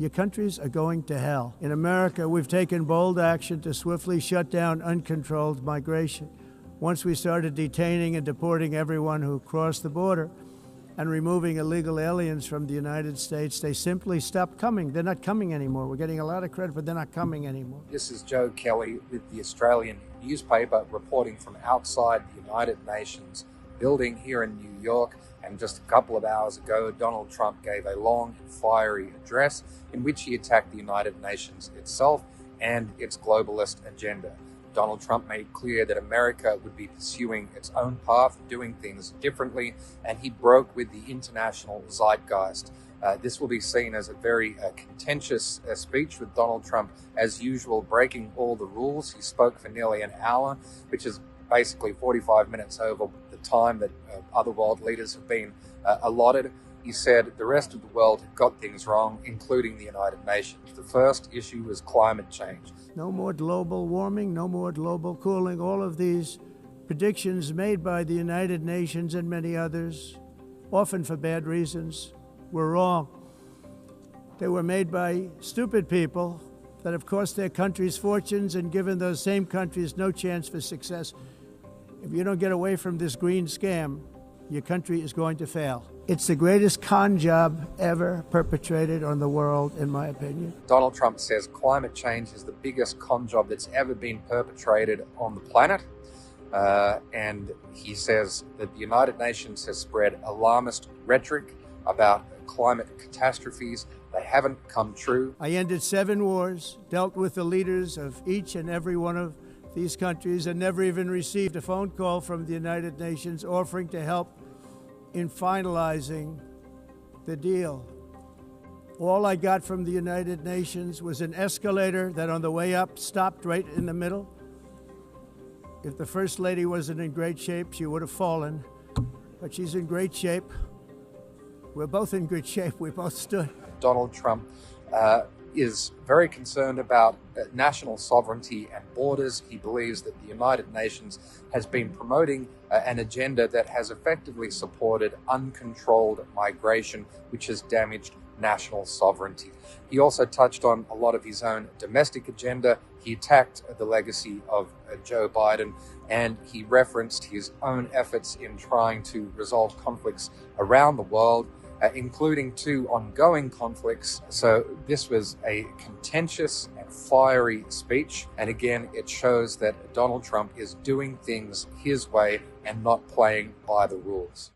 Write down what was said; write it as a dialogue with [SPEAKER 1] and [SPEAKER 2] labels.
[SPEAKER 1] Your countries are going to hell. In America, we've taken bold action to swiftly shut down uncontrolled migration. Once we started detaining and deporting everyone who crossed the border and removing illegal aliens from the United States, they simply stopped coming. They're not coming anymore. We're getting a lot of credit, but they're not coming anymore.
[SPEAKER 2] This is Joe Kelly with the Australian newspaper reporting from outside the United Nations building here in New York. And just a couple of hours ago, Donald Trump gave a long and fiery address in which he attacked the United Nations itself and its globalist agenda. Donald Trump made clear that America would be pursuing its own path, doing things differently, and he broke with the international zeitgeist. This will be seen as a very contentious speech, with Donald Trump, as usual, breaking all the rules. He spoke for nearly an hour, which is basically 45 minutes over the time that other world leaders have been allotted. He said the rest of the world had got things wrong, including the United Nations. The first issue was climate change.
[SPEAKER 1] No more global warming, no more global cooling. All of these predictions made by the United Nations and many others, often for bad reasons, were wrong. They were made by stupid people that have cost their countries fortunes and given those same countries no chance for success. If you don't get away from this green scam, your country is going to fail. It's the greatest con job ever perpetrated on the world, in my opinion.
[SPEAKER 2] Donald Trump says climate change is the biggest con job that's ever been perpetrated on the planet. And he says that the United Nations has spread alarmist rhetoric about climate catastrophes. They haven't come true.
[SPEAKER 1] I ended 7 wars, dealt with the leaders of each and every one of these countries, and never even received a phone call from the United Nations offering to help in finalizing the deal. All I got from the United Nations was an escalator that on the way up stopped right in the middle. If the First Lady wasn't in great shape, she would have fallen, but she's in great shape. We're both in good shape. We both stood.
[SPEAKER 2] Donald Trump is very concerned about national sovereignty and borders. He believes that the United Nations has been promoting an agenda that has effectively supported uncontrolled migration, which has damaged national sovereignty. He also touched on a lot of his own domestic agenda. He attacked the legacy of Joe Biden, and he referenced his own efforts in trying to resolve conflicts around the world, including 2 ongoing conflicts. So this was a contentious and fiery speech. And again, it shows that Donald Trump is doing things his way and not playing by the rules.